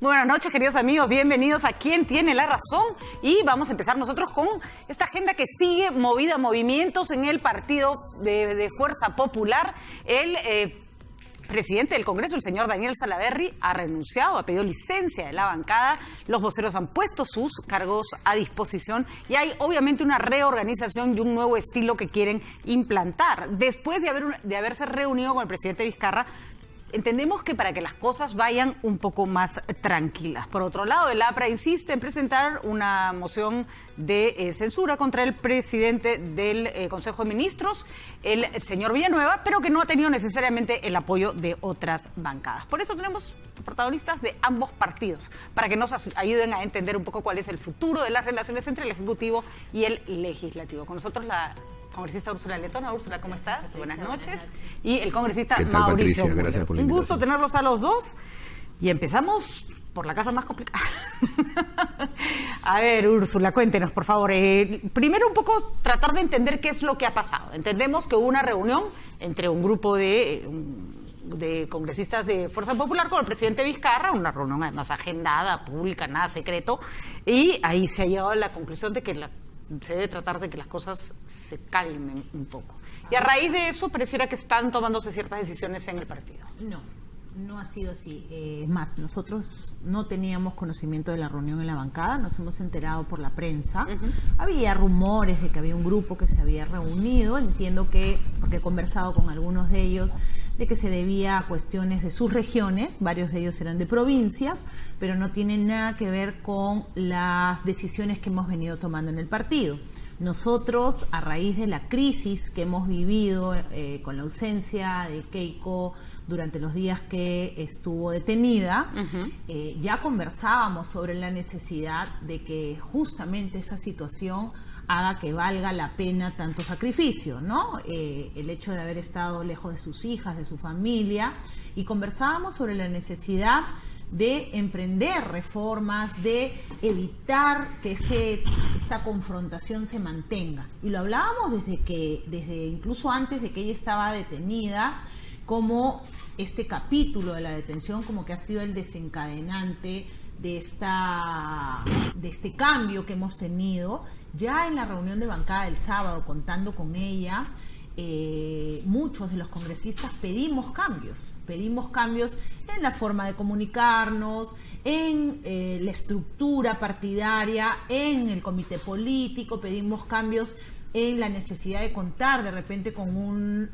Muy buenas noches, queridos amigos, bienvenidos a Quién Tiene la Razón. Y vamos a empezar nosotros con esta agenda que sigue movida, movimientos en el partido de Fuerza Popular. El presidente del Congreso, el señor Daniel Salaverry, ha renunciado, ha pedido licencia de la bancada. Los voceros han puesto sus cargos a disposición y hay obviamente una reorganización y un nuevo estilo que quieren implantar. Después de haberse reunido con el presidente Vizcarra, entendemos que para que las cosas vayan un poco más tranquilas. Por otro lado, el APRA insiste en presentar una moción de censura contra el presidente del Consejo de Ministros, el señor Villanueva, pero que no ha tenido necesariamente el apoyo de otras bancadas. Por eso tenemos protagonistas de ambos partidos, para que nos ayuden a entender un poco cuál es el futuro de las relaciones entre el Ejecutivo y el Legislativo. Con nosotros la congresista Úrsula Letona. Úrsula, ¿cómo estás? Buenas noches. Y el congresista Mauricio. Patricia, gracias por la un invitación. gusto tenerlos a los dos. Y empezamos por la casa más complicada. A ver, Úrsula, cuéntenos, por favor. Primero un poco tratar de entender qué es lo que ha pasado. Entendemos que hubo una reunión entre un grupo de congresistas de Fuerza Popular con el presidente Vizcarra, una reunión además agendada, pública, nada secreto, y ahí se ha llegado a la conclusión de que se debe tratar de que las cosas se calmen un poco. Y a raíz de eso pareciera que están tomándose ciertas decisiones en el partido. No ha sido así. Es más, nosotros no teníamos conocimiento de la reunión en la bancada, nos hemos enterado por la prensa. Había rumores de que había un grupo que se había reunido, entiendo que, porque he conversado con algunos de ellos, de que se debía a cuestiones de sus regiones, varios de ellos eran de provincias, pero no tienen nada que ver con las decisiones que hemos venido tomando en el partido. Nosotros, a raíz de la crisis que hemos vivido con la ausencia de Keiko durante los días que estuvo detenida, ya conversábamos sobre la necesidad de que justamente esa situación haga que valga la pena tanto sacrificio, ¿no? El hecho de haber estado lejos de sus hijas, de su familia, y conversábamos sobre la necesidad de emprender reformas, de evitar que esta confrontación se mantenga. Y lo hablábamos desde incluso antes de que ella estaba detenida, como este capítulo de la detención como que ha sido el desencadenante de este cambio que hemos tenido. Ya en la reunión de bancada del sábado, contando con ella, muchos de los congresistas pedimos cambios en la forma de comunicarnos, en la estructura partidaria, en el comité político, pedimos cambios en la necesidad de contar de repente con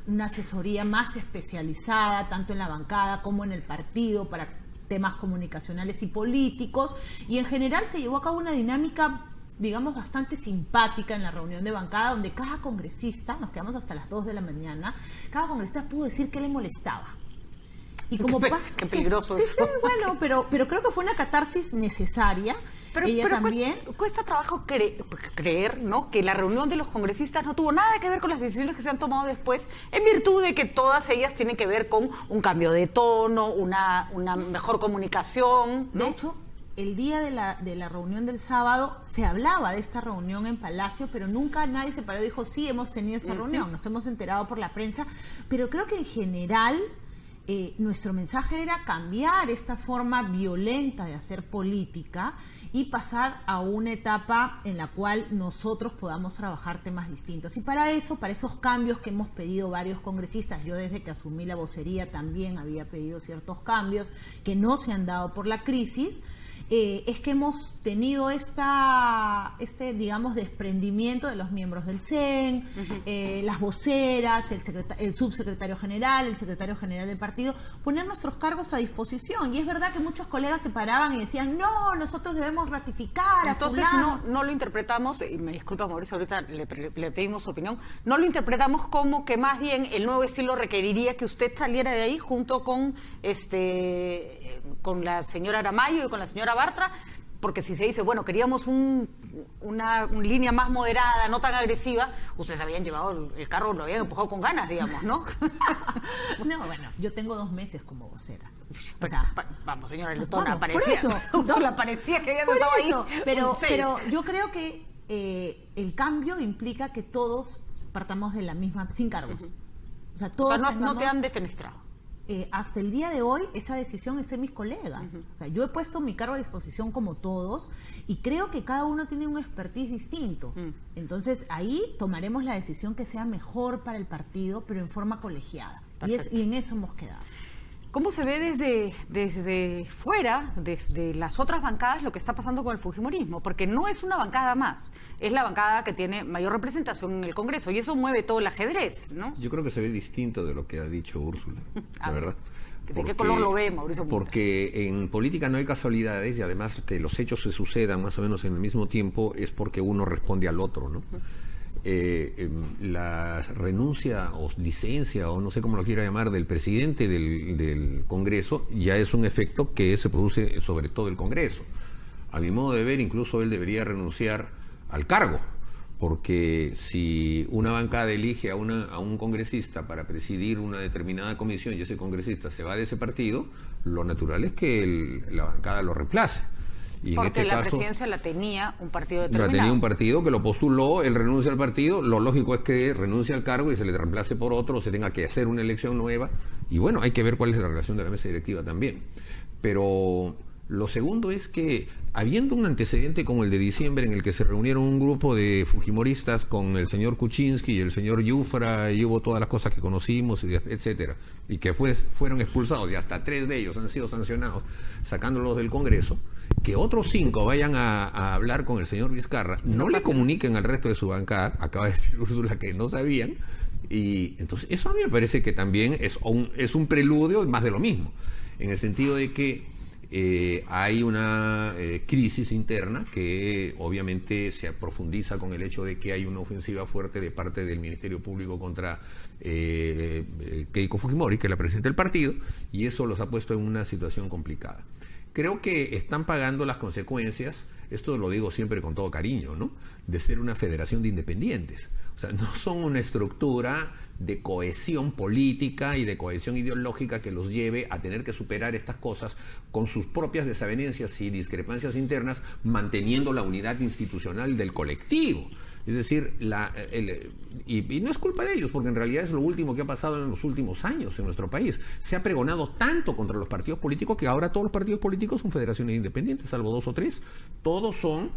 una asesoría más especializada, tanto en la bancada como en el partido, para temas comunicacionales y políticos, y en general se llevó a cabo una dinámica, digamos, bastante simpática en la reunión de bancada, donde cada congresista, nos quedamos hasta las 2 de la mañana, cada congresista pudo decir qué le molestaba. Y como qué peligroso eso. Sí, bueno, pero creo que fue una catarsis necesaria. Ella también. Cuesta trabajo creer, ¿no?, que la reunión de los congresistas no tuvo nada que ver con las decisiones que se han tomado después, en virtud de que todas ellas tienen que ver con un cambio de tono, una mejor comunicación, ¿no? De hecho, el día de la reunión del sábado se hablaba de esta reunión en Palacio, pero nunca nadie se paró y dijo, sí, hemos tenido esta reunión, nos hemos enterado por la prensa, pero creo que en general nuestro mensaje era cambiar esta forma violenta de hacer política y pasar a una etapa en la cual nosotros podamos trabajar temas distintos. Y para esos cambios que hemos pedido varios congresistas, yo desde que asumí la vocería también había pedido ciertos cambios que no se han dado por la crisis, es que hemos tenido digamos, desprendimiento de los miembros del CEN, las voceras, el subsecretario general, el secretario general del partido, poner nuestros cargos a disposición. Y es verdad que muchos colegas se paraban y decían, no, nosotros debemos ratificar. Entonces no lo interpretamos, y me disculpa Mauricio, ahorita le pedimos su opinión, no lo interpretamos como que más bien el nuevo estilo requeriría que usted saliera de ahí junto con la señora Aramayo y con la señora Bartra, porque si se dice, bueno, queríamos una línea más moderada, no tan agresiva, ustedes habían llevado el carro, lo habían empujado con ganas, digamos, ¿no? No, bueno, yo tengo 2 meses como vocera. O sea, vamos, señora Letona, parecía, por eso, parecía que había estado ahí. Pero yo creo que el cambio implica que todos partamos de la misma, sin cargos. O sea, todos no te han defenestrado. hasta el día de hoy esa decisión está en mis colegas. O sea, yo he puesto mi cargo a disposición como todos y creo que cada uno tiene un expertise distinto. Entonces ahí tomaremos la decisión que sea mejor para el partido, pero en forma colegiada. Y en eso hemos quedado. ¿Cómo se ve desde fuera, desde las otras bancadas, lo que está pasando con el fujimorismo? Porque no es una bancada más, es la bancada que tiene mayor representación en el Congreso y eso mueve todo el ajedrez, ¿no? Yo creo que se ve distinto de lo que ha dicho Úrsula, la verdad. ¿De qué color lo ve, Mauricio Punta? Porque en política no hay casualidades y además que los hechos se sucedan más o menos en el mismo tiempo es porque uno responde al otro, ¿no? La renuncia o licencia o no sé cómo lo quiera llamar del presidente del Congreso ya es un efecto que se produce sobre todo el Congreso. A mi modo de ver, incluso él debería renunciar al cargo, porque si una bancada elige a un congresista para presidir una determinada comisión y ese congresista se va de ese partido, lo natural es que la bancada lo reemplace. Y porque en este la caso, presidencia la tenía un partido determinado. La tenía un partido que lo postuló, él renuncia al partido, lo lógico es que renuncie al cargo y se le reemplace por otro, o se tenga que hacer una elección nueva, y bueno, hay que ver cuál es la relación de la mesa directiva también. Pero lo segundo es que, habiendo un antecedente como el de diciembre, en el que se reunieron un grupo de fujimoristas con el señor Kuczynski y el señor Yufra, y hubo todas las cosas que conocimos, etcétera, y que fueron expulsados, y hasta 3 de ellos han sido sancionados, sacándolos del Congreso, que otros 5 vayan a hablar con el señor Vizcarra, no le comuniquen al resto de su bancada, acaba de decir Úrsula que no sabían, y entonces eso a mí me parece que también es un preludio más de lo mismo, en el sentido de que hay una crisis interna que obviamente se profundiza con el hecho de que hay una ofensiva fuerte de parte del Ministerio Público contra Keiko Fujimori, que es la presidenta del partido, y eso los ha puesto en una situación complicada. Creo que están pagando las consecuencias, esto lo digo siempre con todo cariño, ¿no?, de ser una federación de independientes. O sea, no son una estructura de cohesión política y de cohesión ideológica que los lleve a tener que superar estas cosas con sus propias desavenencias y discrepancias internas, manteniendo la unidad institucional del colectivo. Es decir, y no es culpa de ellos, porque en realidad es lo último que ha pasado en los últimos años en nuestro país. Se ha pregonado tanto contra los partidos políticos que ahora todos los partidos políticos son federaciones independientes, salvo 2 o 3. Todos son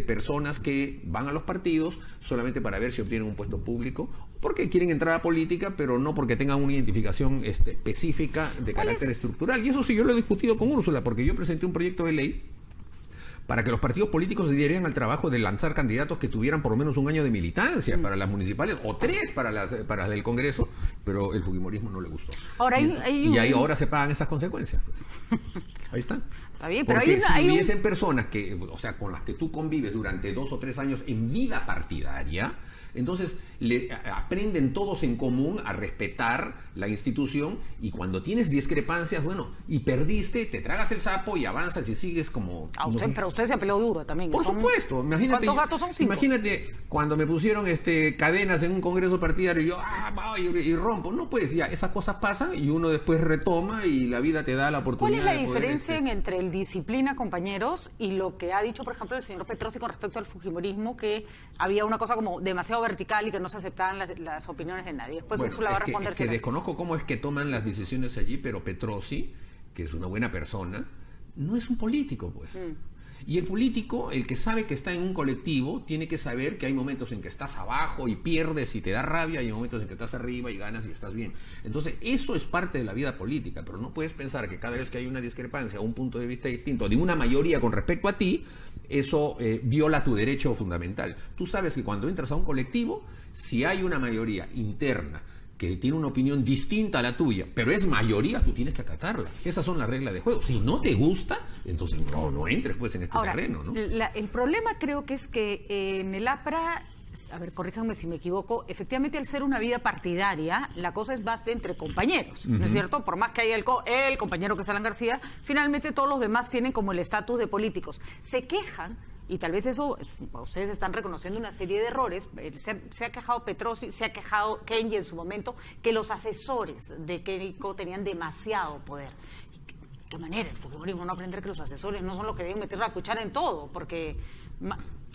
personas que van a los partidos solamente para ver si obtienen un puesto público, porque quieren entrar a política, pero no porque tengan una identificación específica de carácter estructural. Y eso sí, yo lo he discutido con Úrsula, porque yo presenté un proyecto de ley para que los partidos políticos se dieran al trabajo de lanzar candidatos que tuvieran por lo menos un año de militancia para las municipales, o 3 para las del Congreso, pero el fujimorismo no le gustó. Ahora y ahí ahora se pagan esas consecuencias. Ahí están. Está bien, pero porque si hubiesen personas que, o sea, con las que tú convives durante 2 o 3 años en vida partidaria, entonces aprenden todos en común a respetar la institución, y cuando tienes discrepancias, bueno, y perdiste, te tragas el sapo y avanzas y sigues como... Pero usted se peleó duro también. Por supuesto. Imagínate, ¿cuántos gatos son? 5. Imagínate cuando me pusieron cadenas en un congreso partidario y yo y rompo. No, pues ya, esas cosas pasan y uno después retoma y la vida te da la oportunidad. ¿Cuál es la diferencia entre el disciplina, compañeros, y lo que ha dicho, por ejemplo, el señor Petrosi con respecto al fujimorismo, que había una cosa como demasiado vertical y que no se aceptaban las opiniones de nadie? Después Úrsula va a responder. Que desconozco cómo es que toman las decisiones allí, pero Petrosi, que es una buena persona, no es un político, pues. Y el político, el que sabe que está en un colectivo, tiene que saber que hay momentos en que estás abajo y pierdes y te da rabia, y hay momentos en que estás arriba y ganas y estás bien. Entonces, eso es parte de la vida política, pero no puedes pensar que cada vez que hay una discrepancia o un punto de vista distinto de una mayoría con respecto a ti, eso viola tu derecho fundamental. Tú sabes que cuando entras a un colectivo, si hay una mayoría interna que tiene una opinión distinta a la tuya, pero es mayoría, tú tienes que acatarla. Esas son las reglas de juego. Si no te gusta, entonces no entres pues en este terreno, ¿no? El problema creo que es que en el APRA, a ver, corríjanme si me equivoco, efectivamente al ser una vida partidaria, la cosa es base entre compañeros, ¿no es cierto? Por más que haya el compañero que es Alan García, finalmente todos los demás tienen como el estatus de políticos. Se quejan, y tal vez eso, ustedes están reconociendo una serie de errores, se ha quejado Petrosi, se ha quejado Kenji en su momento, que los asesores de Keiko tenían demasiado poder. ¿Qué manera el fujimorismo no aprender que los asesores no son los que deben meter la cuchara en todo? Porque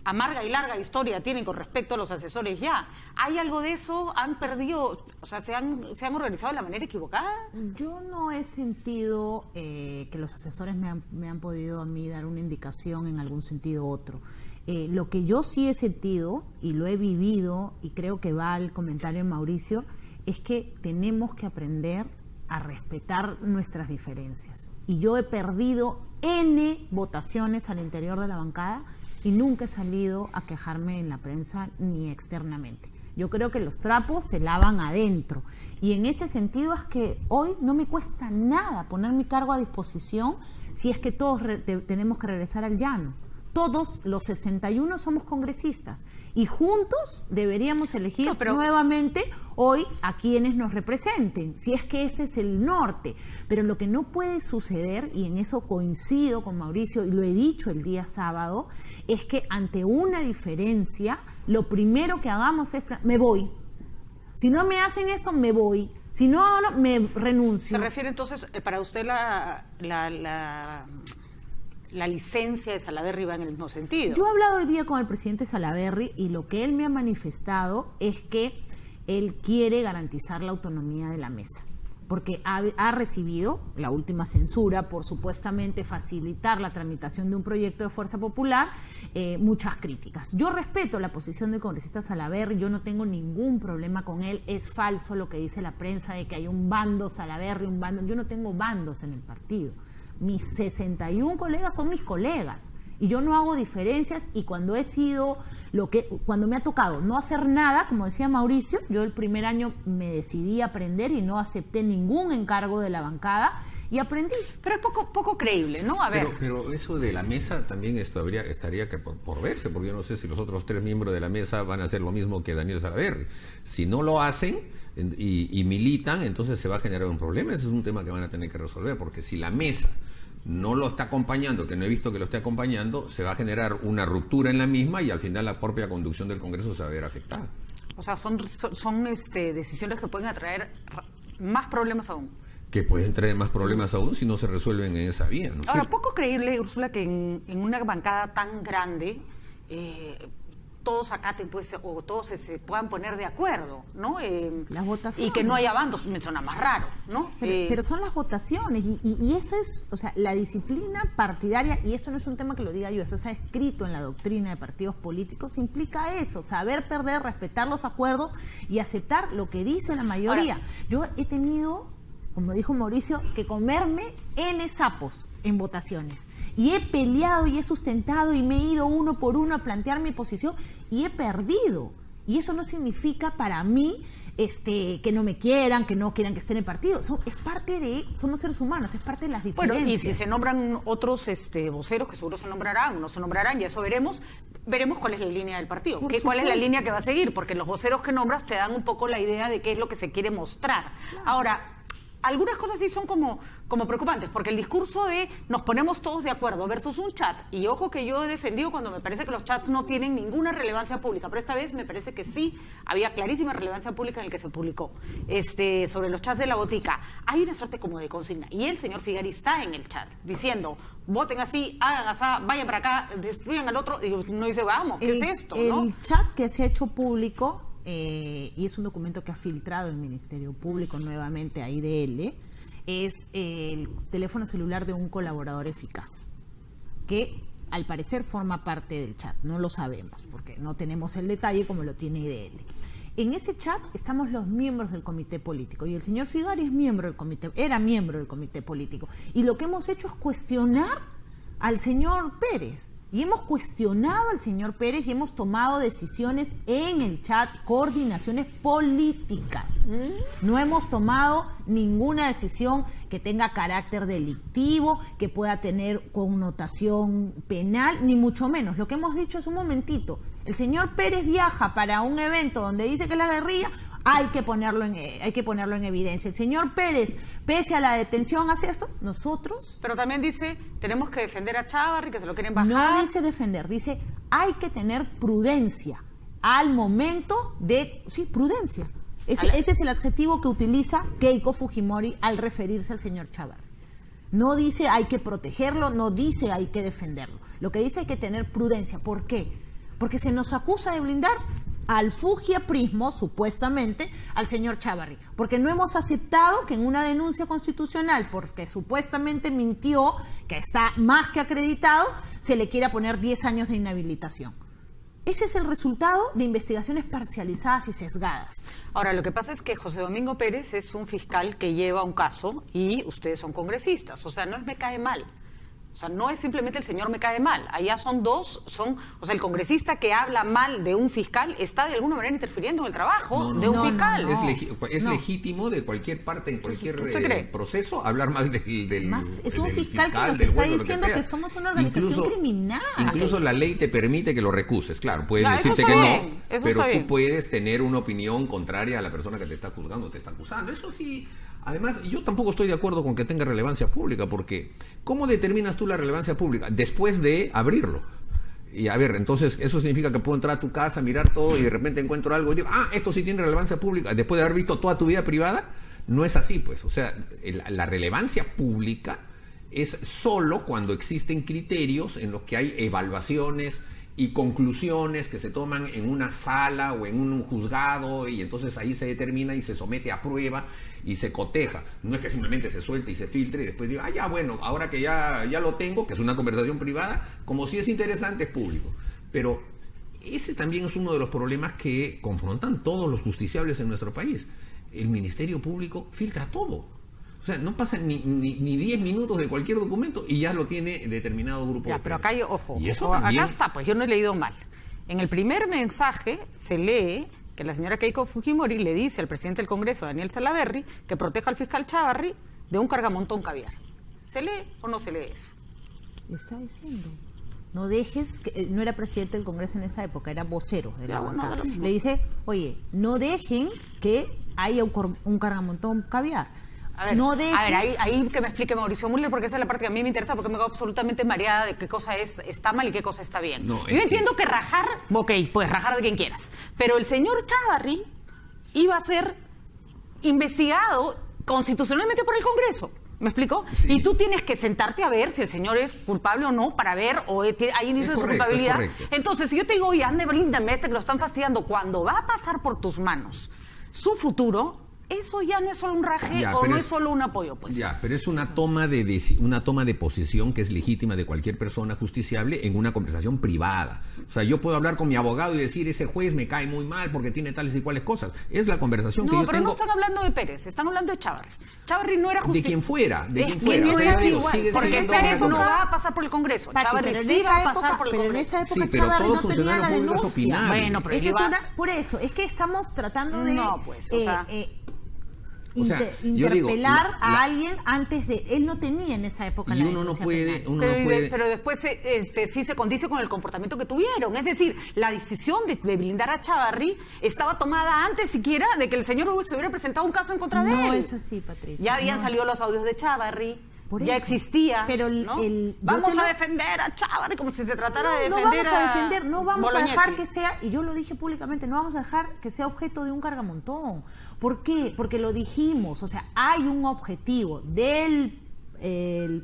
amarga y larga historia tienen con respecto a los asesores ya. ¿Hay algo de eso? ¿Han perdido, o sea, se han organizado de la manera equivocada? Yo no he sentido que los asesores me han podido a mí dar una indicación en algún sentido u otro. Lo que yo sí he sentido y lo he vivido, y creo que va al comentario de Mauricio, es que tenemos que aprender a respetar nuestras diferencias. Y yo he perdido N votaciones al interior de la bancada y nunca he salido a quejarme en la prensa ni externamente. Yo creo que los trapos se lavan adentro. Y en ese sentido es que hoy no me cuesta nada poner mi cargo a disposición si es que todos tenemos que regresar al llano. Todos los 61 somos congresistas y juntos deberíamos elegir nuevamente hoy a quienes nos representen, si es que ese es el norte. Pero lo que no puede suceder, y en eso coincido con Mauricio y lo he dicho el día sábado, es que ante una diferencia lo primero que hagamos es me voy. Si no me hacen esto, me voy. Si no, me renuncio. ¿Se refiere entonces, para usted la licencia de Salaverry va en el mismo sentido? Yo he hablado hoy día con el presidente Salaverry y lo que él me ha manifestado es que él quiere garantizar la autonomía de la mesa, porque ha recibido la última censura por supuestamente facilitar la tramitación de un proyecto de Fuerza Popular, muchas críticas. Yo respeto la posición del congresista Salaverry, yo no tengo ningún problema con él. Es falso lo que dice la prensa de que hay un bando Salaverry, un bando. Yo no tengo bandos en el partido. Mis 61 colegas son mis colegas y yo no hago diferencias, y cuando cuando me ha tocado no hacer nada, como decía Mauricio, yo el primer año me decidí a aprender y no acepté ningún encargo de la bancada y aprendí. Pero es poco creíble, ¿no? A ver. Pero eso de la mesa también estaría que por verse, porque yo no sé si los otros 3 miembros de la mesa van a hacer lo mismo que Daniel Salaverry. Si no lo hacen y militan, entonces se va a generar un problema. Ese es un tema que van a tener que resolver, porque si la mesa no lo está acompañando, que no he visto que lo esté acompañando, se va a generar una ruptura en la misma y al final la propia conducción del Congreso se va a ver afectada. O sea, son decisiones que pueden atraer más problemas aún. Que pueden traer más problemas aún si no se resuelven en esa vía, ¿no? Ahora, poco creíble, Úrsula, que en una bancada tan grande todos acaten, pues, o todos se puedan poner de acuerdo, ¿no? Las votaciones. Y que no haya bandos, me suena más raro, ¿no? Pero son las votaciones, y eso es, o sea, la disciplina partidaria, y esto no es un tema que lo diga yo, eso está escrito en la doctrina de partidos políticos, implica eso, saber perder, respetar los acuerdos y aceptar lo que dice la mayoría. Ahora, yo he tenido, como dijo Mauricio, que comerme N sapos en votaciones. Y he peleado y he sustentado y me he ido uno por uno a plantear mi posición y he perdido. Y eso no significa para mí que no me quieran, que no quieran que esté en el partido. Es parte de, somos seres humanos, es parte de las diferencias. Bueno, y si se nombran otros voceros, que seguro se nombrarán, no se nombrarán, ya eso veremos cuál es la línea del partido, cuál es la línea que va a seguir, porque los voceros que nombras te dan un poco la idea de qué es lo que se quiere mostrar. Claro. Ahora, algunas cosas sí son como preocupantes, porque el discurso de nos ponemos todos de acuerdo versus un chat, y ojo que yo he defendido cuando me parece que los chats no tienen ninguna relevancia pública, pero esta vez me parece que sí había clarísima relevancia pública en el que se publicó sobre los chats de la botica. Hay una suerte como de consigna, y el señor Figari está en el chat diciendo voten así, hagan así, vayan para acá, destruyan al otro, y uno dice vamos, ¿qué es esto? El chat que se ha hecho público, y es un documento que ha filtrado el Ministerio Público nuevamente a IDL, es el teléfono celular de un colaborador eficaz, que al parecer forma parte del chat, no lo sabemos, porque no tenemos el detalle como lo tiene IDL. En ese chat estamos los miembros del comité político, y el señor Figari era miembro del comité político, y lo que hemos hecho es cuestionar al señor Pérez. Y hemos cuestionado al señor Pérez y hemos tomado decisiones en el chat, coordinaciones políticas. No hemos tomado ninguna decisión que tenga carácter delictivo, que pueda tener connotación penal, ni mucho menos. Lo que hemos dicho es un momentito, el señor Pérez viaja para un evento donde dice que es la guerrilla, hay que ponerlo en evidencia. El señor Pérez, pese a la detención, hace esto, nosotros... Pero también dice, tenemos que defender a Chávarri, que se lo quieren bajar. No dice defender, dice, hay que tener prudencia al momento de... Sí, prudencia. Ese es el adjetivo que utiliza Keiko Fujimori al referirse al señor Chávarri. No dice hay que protegerlo, no dice hay que defenderlo. Lo que dice hay que tener prudencia. ¿Por qué? porque se nos acusa de blindar al fujiaprismo, supuestamente, al señor Chávarri, porque no hemos aceptado que en una denuncia constitucional, porque supuestamente mintió, que está más que acreditado, se le quiera poner 10 años de inhabilitación. Ese es el resultado de investigaciones parcializadas y sesgadas. Ahora, lo que pasa es que José Domingo Pérez es un fiscal que lleva un caso y ustedes son congresistas, o sea, no es me cae mal. O sea, no es simplemente el señor me cae mal. Allá son dos, o sea, el congresista que habla mal de un fiscal está de alguna manera interfiriendo en el trabajo de un fiscal. Es legítimo de cualquier parte, en cualquier proceso, hablar mal del es un fiscal que nos está diciendo que somos una organización criminal. Incluso la ley te permite que lo recuses, claro. Puedes decirte que no, pero tú puedes tener una opinión contraria a la persona que te está juzgando, te está acusando. Eso sí. Además, yo tampoco estoy de acuerdo con que tenga relevancia pública, porque ¿cómo determinas tú la relevancia pública? Después de abrirlo. Y a ver, entonces, eso significa que puedo entrar a tu casa, mirar todo y de repente encuentro algo y digo, esto sí tiene relevancia pública, después de haber visto toda tu vida privada. No es así, pues. O sea, la relevancia pública es solo cuando existen criterios en los que hay evaluaciones y conclusiones que se toman en una sala o en un juzgado, y entonces ahí se determina y se somete a prueba y se coteja. No es que simplemente se suelte y se filtre y después diga, ya bueno, ahora que ya lo tengo, que es una conversación privada, como si es interesante, es público. Pero ese también es uno de los problemas que confrontan todos los justiciables en nuestro país. El Ministerio Público filtra todo. O sea, no pasan ni 10 minutos de cualquier documento y ya lo tiene determinado grupo. Ya, pero acá hay, ojo, ¿Y eso acá está, pues yo no he leído mal. En el primer mensaje se lee que la señora Keiko Fujimori le dice al presidente del Congreso, Daniel Salaverry, que proteja al fiscal Chávarri de un cargamontón caviar. ¿Se lee o no se lee eso? Le está diciendo. No dejes, no era presidente del Congreso en esa época, era vocero de la bancada. Le dice, oye, no dejen que haya un cargamontón caviar. A ver, ahí que me explique Mauricio Müller, porque esa es la parte que a mí me interesa, porque me quedo absolutamente mareada de qué cosa está mal y qué cosa está bien. Yo entiendo que rajar, puedes rajar de quien quieras, pero el señor Chávarri iba a ser investigado constitucionalmente por el Congreso. ¿Me explico? Sí. Y tú tienes que sentarte a ver si el señor es culpable o no para ver o hay indicios de su culpabilidad. Entonces, si yo te digo, oye, ande, bríndame que lo están fastidiando, cuando va a pasar por tus manos su futuro, eso ya no es solo un raje o no es solo un apoyo, pues. Ya, pero es una toma de posición que es legítima de cualquier persona justiciable en una conversación privada. O sea, yo puedo hablar con mi abogado y decir, ese juez me cae muy mal porque tiene tales y cuales cosas. Es la conversación que yo tengo. No, pero no están hablando de Pérez, están hablando de Chávarri. Chávarri no era de quien fuera, porque eso no va a pasar por el Congreso. Chávarri sí va a pasar por el Congreso. Pero en esa época Chávarri no tenía la denuncia. Bueno, pero por eso, es que estamos tratando de... No, pues, o sea... interpelar a alguien antes de... Él no tenía en esa época la denuncia penal. Pero después sí se condice con el comportamiento que tuvieron. Es decir, la decisión de blindar a Chávarri estaba tomada antes siquiera de que el señor se hubiera presentado un caso en contra de él. No es así, Patricia. Ya habían salido los audios de Chávarri. Ya existía, pero ¿no? Vamos a defender a Chávarri como si se tratara de defender no vamos a dejar que sea, y yo lo dije públicamente, no vamos a dejar que sea objeto de un cargamontón. ¿Por qué? Porque lo dijimos, o sea, hay un objetivo del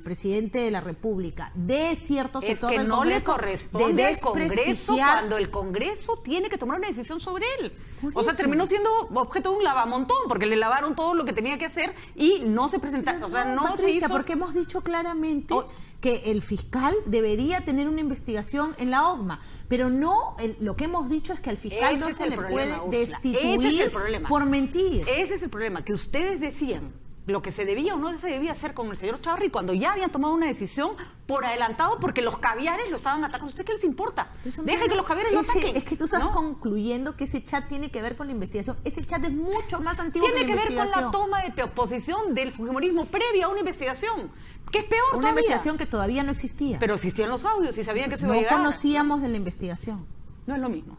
presidente de la República, de cierto sector del Congreso, le corresponde al Congreso cuando el Congreso tiene que tomar una decisión sobre él. O sea, terminó siendo objeto de un lavamontón, porque le lavaron todo lo que tenía que hacer y no se presentaron. O sea, no Patricia, se hizo... porque hemos dicho claramente que el fiscal debería tener una investigación en la OCMA, pero no, lo que hemos dicho es que al fiscal no se le puede destituir por mentir. Ese es el problema, que ustedes decían lo que se debía o no se debía hacer con el señor Chávarri cuando ya habían tomado una decisión por adelantado porque los caviares lo estaban atacando. ¿A usted qué les importa? Deje que los caviares lo ataquen. Es que tú estás concluyendo que ese chat tiene que ver con la investigación. Ese chat es mucho más antiguo que la investigación. Tiene que ver con la toma de posición del fujimorismo previa a una investigación, que es peor todavía. Una investigación que todavía no existía. Pero existían los audios y sabían que eso iba a llegar. No conocíamos de la investigación. No es lo mismo.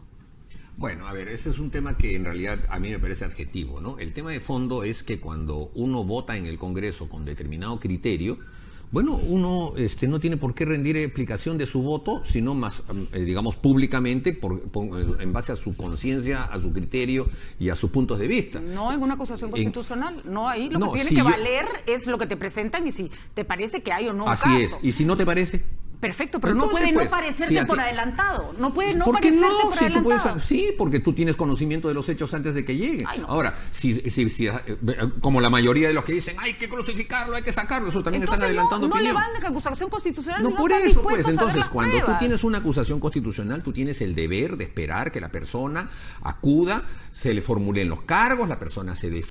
Bueno, a ver, ese es un tema que en realidad a mí me parece adjetivo, ¿no? El tema de fondo es que cuando uno vota en el Congreso con determinado criterio, bueno, uno no tiene por qué rendir explicación de su voto, sino más, digamos, públicamente, en base a su conciencia, a su criterio y a sus puntos de vista. No en una acusación constitucional, no ahí. Lo que tiene que valer es lo que te presentan y si te parece que hay o no un caso. Así es. ¿Y si no te parece? Perfecto, pero no Entonces, puede pues, no parecerte si a ti- por adelantado. No puede no ¿Por qué parecerte no? por Si tú puedes- adelantado. sí, porque tú tienes conocimiento de los hechos antes de que lleguen. Ay, no. Ahora, si, como la mayoría de los que dicen, hay que crucificarlo, hay que sacarlo, eso también Entonces están adelantando no opinión. levanten acusación constitucional No, si no por están eso, pues, dispuestos a ver entonces, las cuando tú pruebas. tienes una acusación constitucional, tú tienes el deber de esperar que la persona acuda, se le formulen los cargos, la persona se defienda.